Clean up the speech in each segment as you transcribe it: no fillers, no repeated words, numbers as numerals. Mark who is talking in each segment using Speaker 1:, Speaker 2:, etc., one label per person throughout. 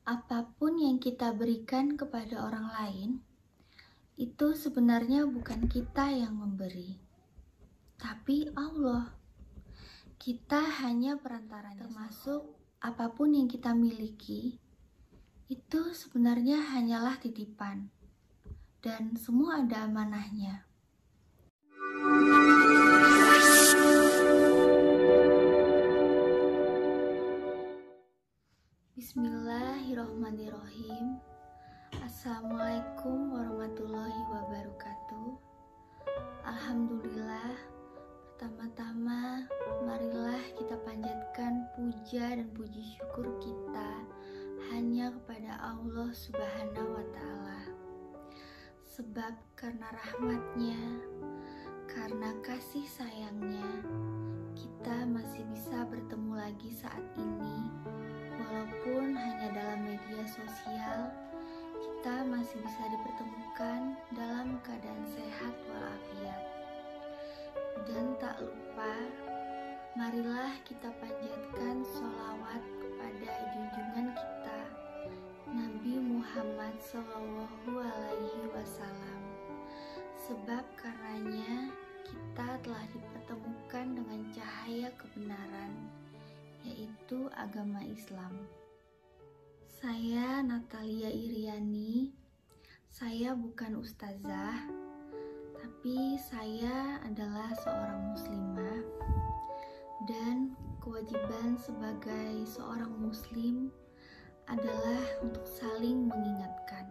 Speaker 1: Apapun yang kita berikan kepada orang lain, itu sebenarnya bukan kita yang memberi, tapi Allah. Kita hanya perantaranya. Termasuk apapun yang kita miliki, itu sebenarnya hanyalah titipan, dan semua ada amanahnya. Bismillahirrohmanirrohim. Assalamualaikum warahmatullahi wabarakatuh. Alhamdulillah, pertama-tama marilah kita panjatkan puja dan puji syukur kita hanya kepada Allah Subhanahu wa Ta'ala. Sebab karena rahmatnya, karena kasih sayangnya, kita masih bisa bertemu lagi saat ini. Walaupun hanya dalam media sosial, kita masih bisa dipertemukan dalam keadaan sehat walafiat. Dan tak lupa, marilah kita panjatkan sholawat kepada junjungan kita, Nabi Muhammad SAW. Sebab karenanya kita telah dipertemukan dengan cahaya kebenaran, yaitu agama Islam. Saya Natalia Iriani. Saya bukan ustazah, tapi saya adalah seorang muslimah, dan kewajiban sebagai seorang muslim adalah untuk saling mengingatkan.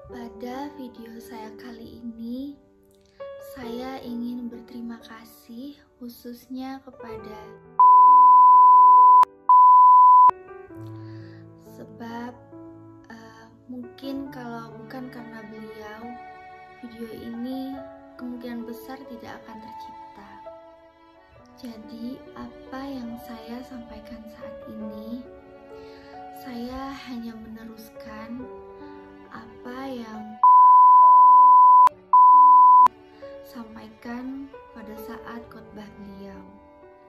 Speaker 1: Pada video saya kali ini, saya ingin berterima kasih khususnya kepada sebab mungkin kalau bukan karena beliau, video ini kemungkinan besar tidak akan tercipta. Jadi apa yang saya sampaikan saat ini, saya hanya meneruskan apa yang sampaikan pada saat khotbah beliau.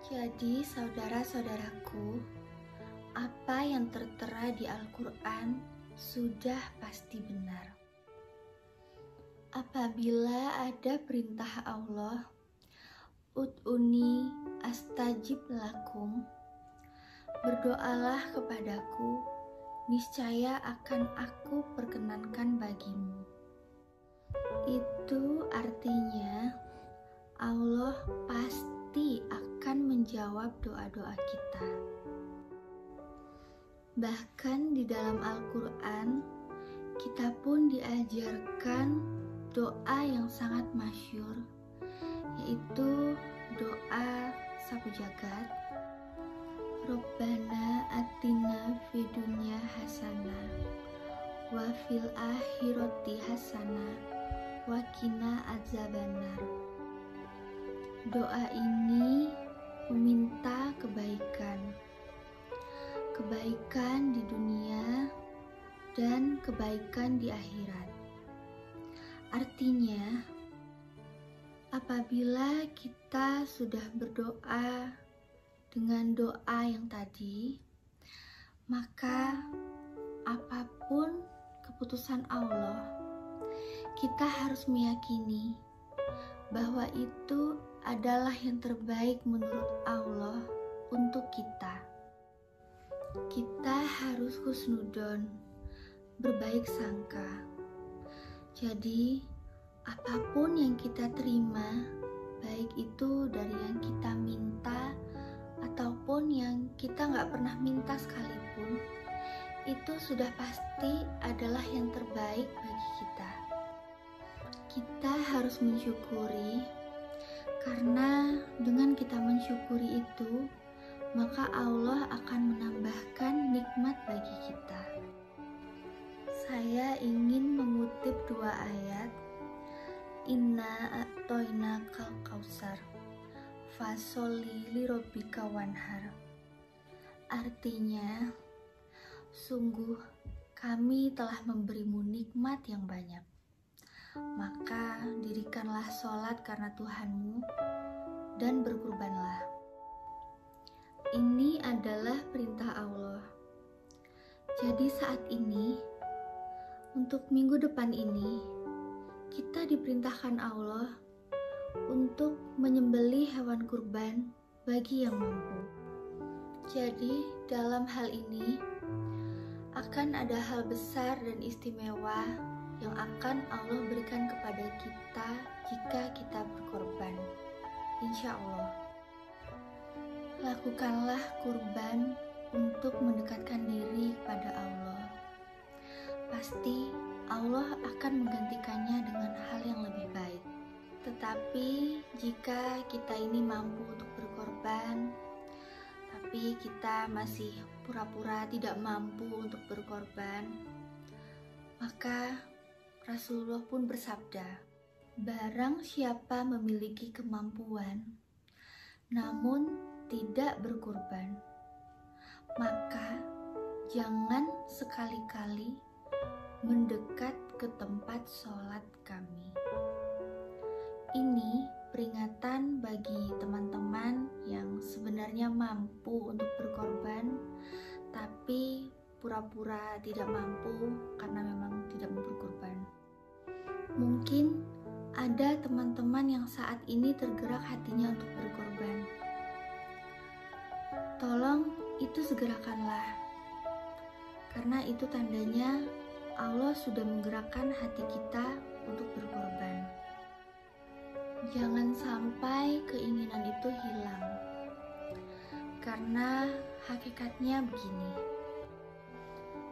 Speaker 1: Jadi saudara-saudaraku, apa yang tertera di Al-Quran sudah pasti benar. Apabila ada perintah Allah, ud'uni astajib lakum, berdoalah kepadaku, niscaya akan aku perkenankan bagimu. Itu artinya Allah pasti akan menjawab doa-doa kita. Bahkan di dalam Al-Quran, kita pun diajarkan doa yang sangat masyhur, yaitu doa sapu jagat. Rabbana atina fid dunya hasanah wa fil akhirati hasanah wa qina adzabannar. Doa ini meminta kebaikan di dunia dan kebaikan di akhirat. Artinya, apabila kita sudah berdoa dengan doa yang tadi, maka apapun keputusan Allah, kita harus meyakini bahwa itu adalah yang terbaik menurut Allah untuk kita. Kita harus husnudon, berbaik sangka. Jadi, apapun yang kita terima, baik itu dari yang kita minta ataupun yang kita nggak pernah minta sekalipun, itu sudah pasti adalah yang terbaik bagi kita. Kita harus mensyukuri, karena dengan kita mensyukuri itu, maka Allah akan menambahkan nikmat bagi kita. Saya ingin mengutip dua ayat. Inna a'toinakal kausar fasholli lirabbika wanhar. Artinya, sungguh kami telah memberimu nikmat yang banyak, maka dirikanlah sholat karena Tuhanmu dan berkurbanlah. Ini adalah perintah Allah. Jadi saat ini, untuk minggu depan ini, kita diperintahkan Allah untuk menyembelih hewan kurban bagi yang mampu. Jadi dalam hal ini akan ada hal besar dan istimewa yang akan Allah berikan kepada kita jika kita berkorban. Insya Allah. Lakukanlah kurban untuk mendekatkan diri kepada Allah. Pasti Allah akan menggantikannya dengan hal yang lebih baik. Tetapi jika kita ini mampu untuk berkorban, tapi kita masih pura-pura tidak mampu untuk berkorban, maka Rasulullah pun bersabda, barang siapa memiliki kemampuan namun tidak berkorban, maka jangan sekali-kali mendekat ke tempat sholat kami. Ini peringatan bagi teman-teman yang sebenarnya mampu untuk berkorban, tapi pura-pura tidak mampu karena memang tidak mau berkorban. Mungkin ada teman-teman yang saat ini tergerak hatinya untuk berkorban. Tolong itu segerakanlah, karena itu tandanya Allah sudah menggerakkan hati kita untuk berkorban. Jangan sampai keinginan itu hilang, karena hakikatnya begini,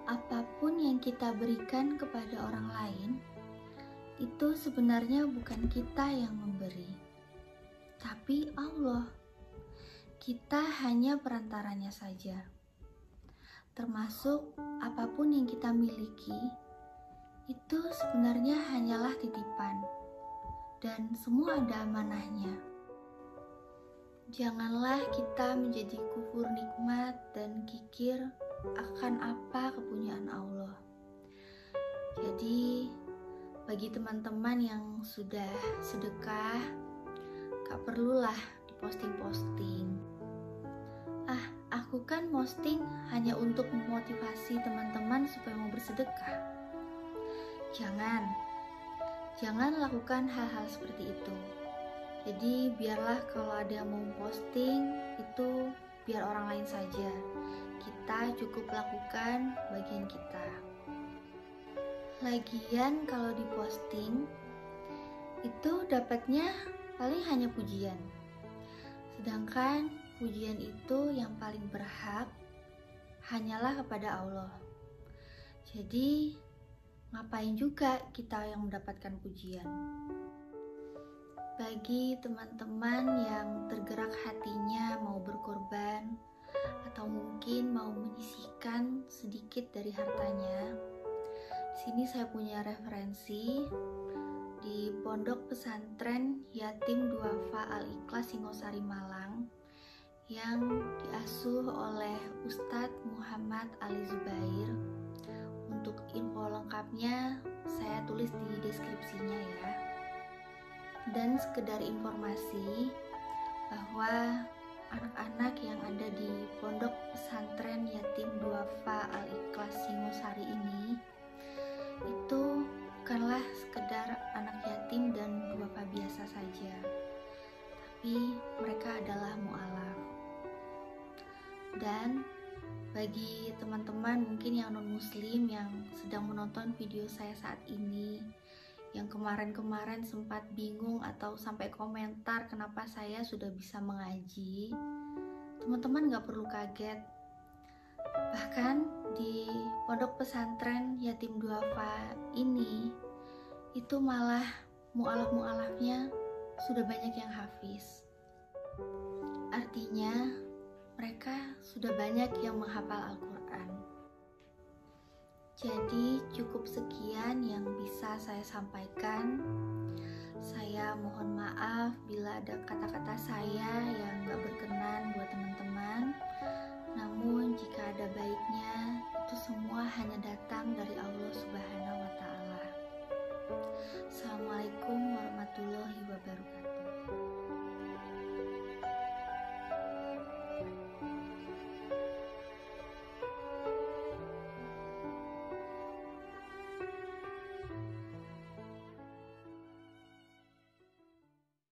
Speaker 1: apapun yang kita berikan kepada orang lain, itu sebenarnya bukan kita yang memberi, tapi Allah. Kita hanya perantaranya saja. Termasuk apapun yang kita miliki, itu sebenarnya hanyalah titipan, dan semua ada amanahnya. Janganlah kita menjadi kufur nikmat dan kikir akan apa kepunyaan Allah. Jadi, bagi teman-teman yang sudah sedekah, gak perlulah diposting-posting. Aku kan posting hanya untuk memotivasi teman-teman supaya mau bersedekah. Jangan lakukan hal-hal seperti itu. Jadi biarlah kalau ada yang mau posting, itu biar orang lain saja. Kita cukup lakukan bagian kita. Lagian kalau diposting, itu dapatnya paling hanya pujian. Sedangkan pujian itu yang paling berhak hanyalah kepada Allah. Jadi ngapain juga kita yang mendapatkan pujian? Bagi teman-teman yang tergerak hatinya mau berkorban atau mungkin mau menyisihkan sedikit dari hartanya, sini saya punya referensi di Pondok Pesantren Yatim Duafa Al-Ikhlas Singosari Malang yang diasuh oleh Ustadz Muhammad Ali Zubair. Untuk info lengkapnya saya tulis di deskripsinya ya. Dan sekedar informasi bahwa anak-anak yang ada di Pondok Pesantren Yatim Duafa Al-Ikhlas Singosari ini itu bukanlah sekedar anak yatim dan duafa biasa saja, tapi mereka adalah mu'alaf. Dan bagi teman-teman mungkin yang non-muslim yang sedang menonton video saya saat ini, yang kemarin-kemarin sempat bingung atau sampai komentar kenapa saya sudah bisa mengaji, teman-teman gak perlu kaget. Bahkan di Pondok Pesantren Yatim Duafa ini, itu malah mu'alaf-mu'alafnya sudah banyak yang hafiz. Artinya mereka sudah banyak yang menghafal Al-Quran. Jadi cukup sekian yang bisa saya sampaikan. Saya mohon maaf bila ada kata-kata saya yang gak berkenan buat teman-teman. Namun jika ada baiknya, itu semua hanya datang dari Allah